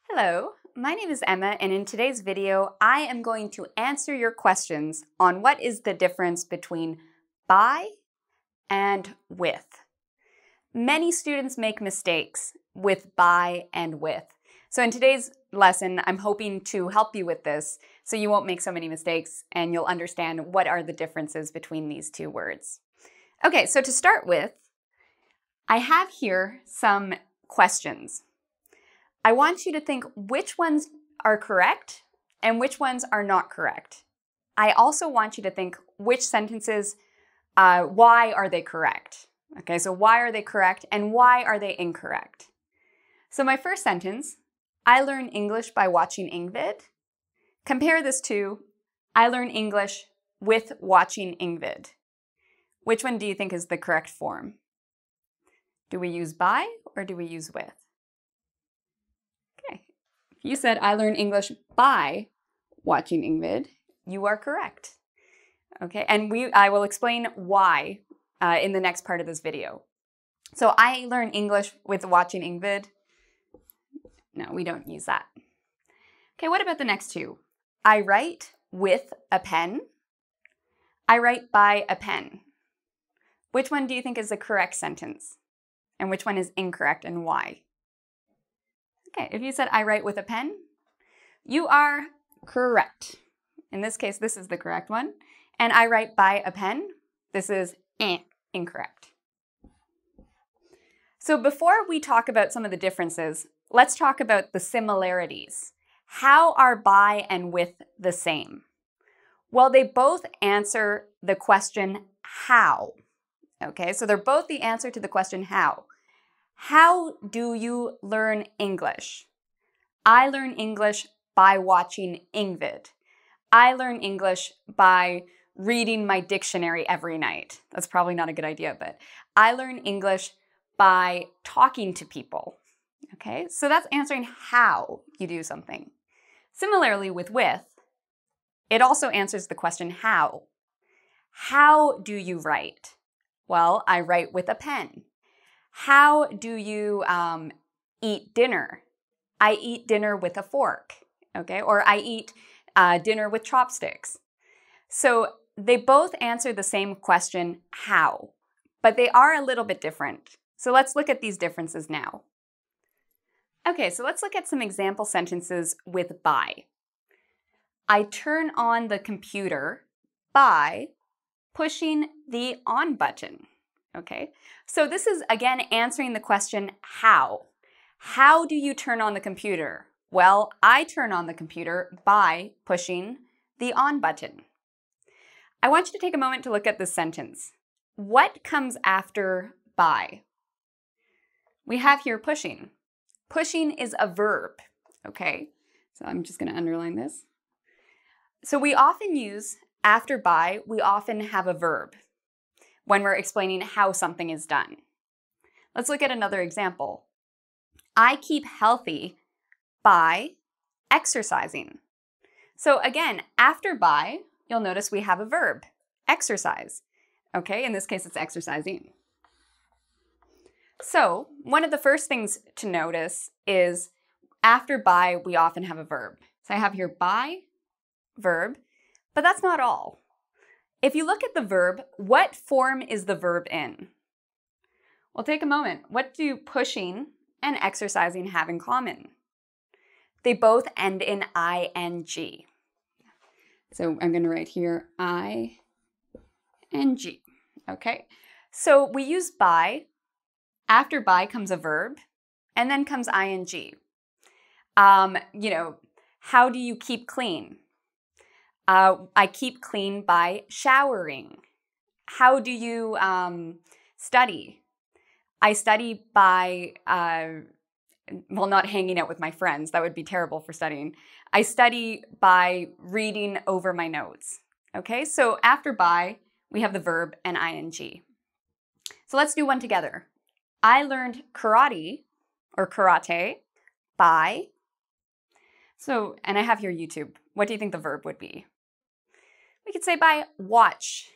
Hello, my name is Emma, and in today's video, I am going to answer your questions on what is the difference between by and with. Many students make mistakes with by and with. So in today's lesson, I'm hoping to help you with this so you won't make so many mistakes and you'll understand what are the differences between these two words. Okay, so to start with, I have here some questions. I want you to think which ones are correct and which ones are not correct. I also want you to think which sentences, why are they correct? Okay, so why are they correct and why are they incorrect? So my first sentence, I learn English by watching engVid. Compare this to, I learn English with watching engVid. Which one do you think is the correct form? Do we use by or do we use with? You said, I learn English by watching engVid. You are correct. Okay, and I will explain why in the next part of this video. So I learn English with watching engVid. No, we don't use that. Okay, what about the next two? I write with a pen. I write by a pen. Which one do you think is the correct sentence? And which one is incorrect and why? Okay, if you said I write with a pen, you are correct. In this case, this is the correct one. And I write by a pen, this is incorrect. So before we talk about some of the differences, let's talk about the similarities. How are by and with the same? Well, they both answer the question how. Okay, so they're both the answer to the question how. How do you learn English? I learn English by watching engVid. I learn English by reading my dictionary every night. That's probably not a good idea, but I learn English by talking to people. Okay, so that's answering how you do something. Similarly with, it also answers the question how. How do you write? Well, I write with a pen. How do you eat dinner? I eat dinner with a fork, okay? Or I eat dinner with chopsticks. So they both answer the same question, how, but they are a little bit different. So let's look at these differences now. Okay, so let's look at some example sentences with by. I turn on the computer by pushing the on button. Okay, so this is again answering the question how. How do you turn on the computer? Well, I turn on the computer by pushing the on button. I want you to take a moment to look at this sentence. What comes after by? We have here pushing. Pushing is a verb, okay? So I'm just going to underline this. So we often use, after by, we often have a verb when we're explaining how something is done. Let's look at another example. I keep healthy by exercising. So again, after by, you'll notice we have a verb, exercise. Okay, in this case, it's exercising. So one of the first things to notice is after by, we often have a verb. So I have here by, verb, but that's not all. If you look at the verb, what form is the verb in? Well, take a moment. What do pushing and exercising have in common? They both end in ing. So I'm going to write here ing. Okay, so we use by. After by comes a verb, and then comes ing. How do you keep clean? I keep clean by showering. How do you study? I study by, not hanging out with my friends. That would be terrible for studying. I study by reading over my notes. Okay, so after by, we have the verb and ing. So let's do one together. I learned karate, or karate, by. So, and I have here YouTube. What do you think the verb would be? We could say by watch.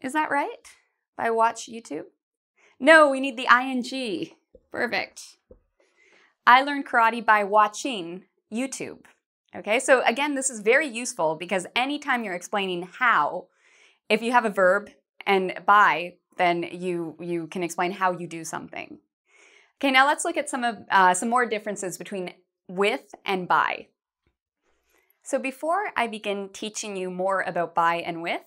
Is that right? By watch YouTube? No, we need the ing. Perfect. I learned karate by watching YouTube. Okay, so again, this is very useful because anytime you're explaining how, if you have a verb and by, then you can explain how you do something. Okay, now let's look at some more differences between with and by. So before I begin teaching you more about by and with,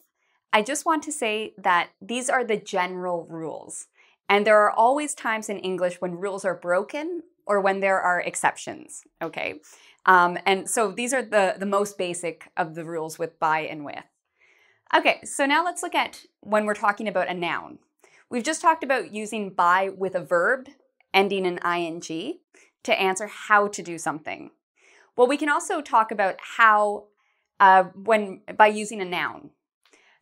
I just want to say that these are the general rules. And there are always times in English when rules are broken or when there are exceptions, okay? And so these are the most basic of the rules with by and with. Okay, so now let's look at when we're talking about a noun. We've just talked about using by with a verb ending in ing to answer how to do something. Well, we can also talk about how by using a noun.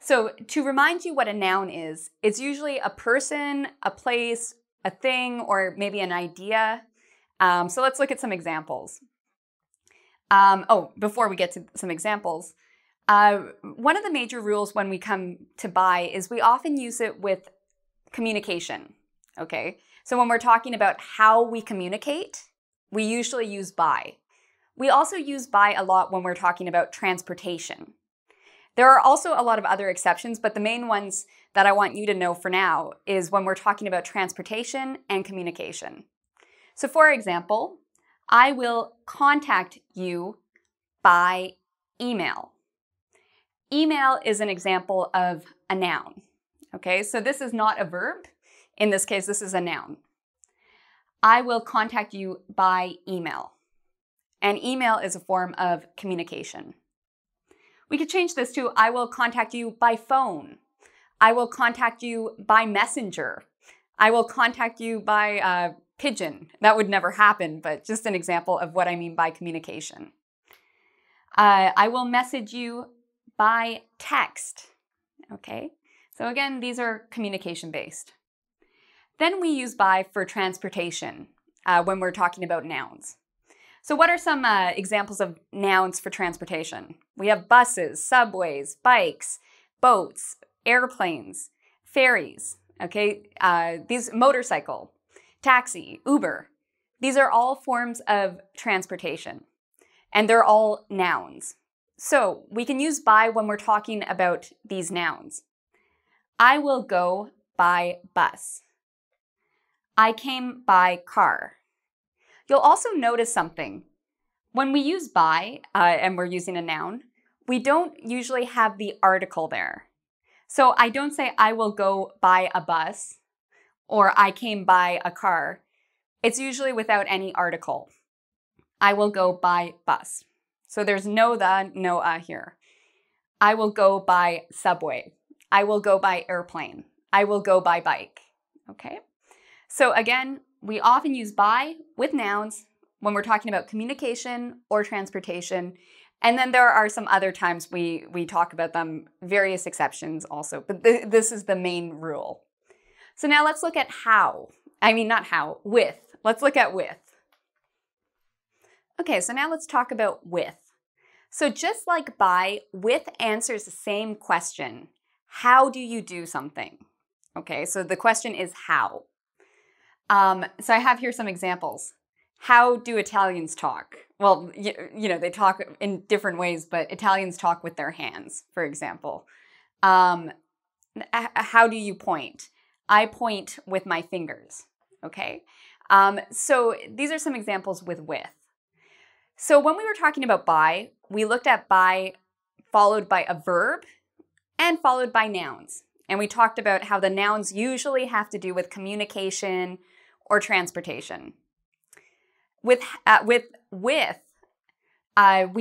So to remind you what a noun is, it's usually a person, a place, a thing, or maybe an idea. So let's look at some examples. Before we get to some examples, one of the major rules when we come to by is we often use it with communication, okay? So when we're talking about how we communicate, we usually use by. We also use by a lot when we're talking about transportation. There are also a lot of other exceptions, but the main ones that I want you to know for now is when we're talking about transportation and communication. So for example, I will contact you by email. Email is an example of a noun, okay? So this is not a verb. In this case, this is a noun. I will contact you by email. And email is a form of communication. We could change this to I will contact you by phone. I will contact you by messenger. I will contact you by pigeon. That would never happen, but just an example of what I mean by communication. I will message you by text. Okay, so again, these are communication based. Then we use by for transportation when we're talking about nouns. So what are some examples of nouns for transportation? We have buses, subways, bikes, boats, airplanes, ferries, okay? These motorcycle, taxi, Uber. These are all forms of transportation, and they're all nouns. So we can use by when we're talking about these nouns. I will go by bus. I came by car. You'll also notice something. When we use by, and we're using a noun, we don't usually have the article there. So I don't say I will go by a bus or I came by a car. It's usually without any article. I will go by bus. So there's no the, no here. I will go by subway. I will go by airplane. I will go by bike. Okay? So again, we often use by with nouns when we're talking about communication or transportation. And then there are some other times we talk about them, various exceptions also. But this is the main rule. So now let's look at how. I mean, not how, with. Let's look at with. Okay, so now let's talk about with. So just like by, with answers the same question. How do you do something? Okay, so the question is how. So I have here some examples. How do Italians talk? Well, you know, they talk in different ways, but Italians talk with their hands, for example. How do you point? I point with my fingers, okay? So these are some examples with. So when we were talking about by, we looked at by followed by a verb and followed by nouns. And we talked about how the nouns usually have to do with communication or transportation. With we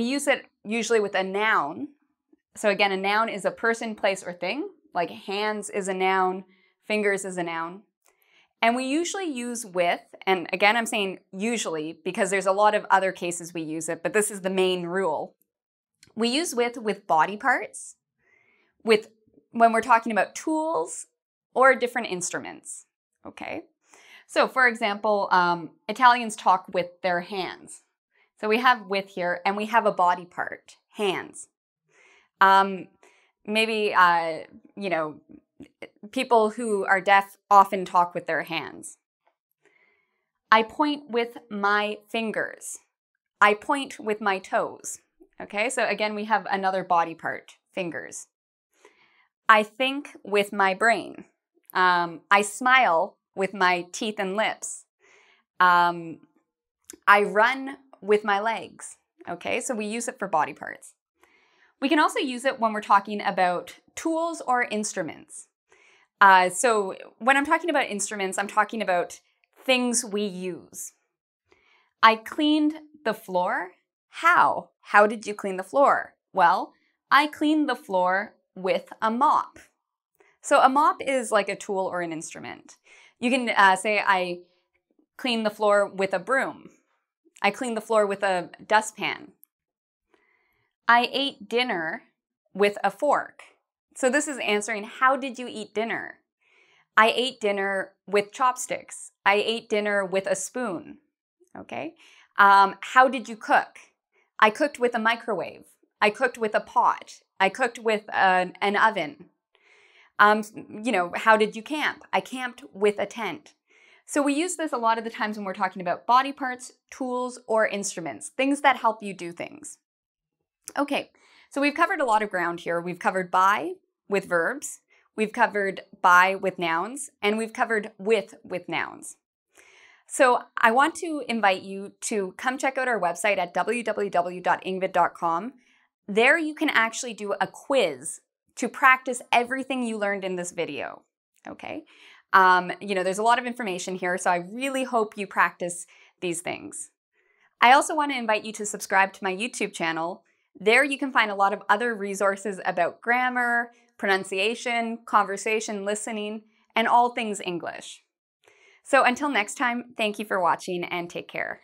use it usually with a noun. So again, a noun is a person, place, or thing. Like hands is a noun, fingers is a noun. And we usually use with, and again, I'm saying usually because there's a lot of other cases we use it, but this is the main rule. We use with body parts, when we're talking about tools or different instruments, okay? So for example, Italians talk with their hands. So we have with here, and we have a body part, hands. Maybe, you know, people who are deaf often talk with their hands. I point with my fingers. I point with my toes. Okay, so again, we have another body part, fingers. I think with my brain. I smile with my teeth and lips. I run with my legs. Okay, so we use it for body parts. We can also use it when we're talking about tools or instruments. So when I'm talking about instruments, I'm talking about things we use. I cleaned the floor. How? How did you clean the floor? Well, I cleaned the floor with a mop. So a mop is like a tool or an instrument. You can say I cleaned the floor with a broom. I cleaned the floor with a dustpan. I ate dinner with a fork. So this is answering, how did you eat dinner? I ate dinner with chopsticks. I ate dinner with a spoon. Okay. How did you cook? I cooked with a microwave. I cooked with a pot. I cooked with an oven. How did you camp? I camped with a tent. So we use this a lot of the times when we're talking about body parts, tools, or instruments, things that help you do things. Okay, so we've covered a lot of ground here. We've covered by with verbs, we've covered by with nouns, and we've covered with nouns. So I want to invite you to come check out our website at www.engvid.com. There you can actually do a quiz to practice everything you learned in this video, okay? There's a lot of information here, so I really hope you practice these things. I also want to invite you to subscribe to my YouTube channel. There you can find a lot of other resources about grammar, pronunciation, conversation, listening, and all things English. So until next time, thank you for watching and take care.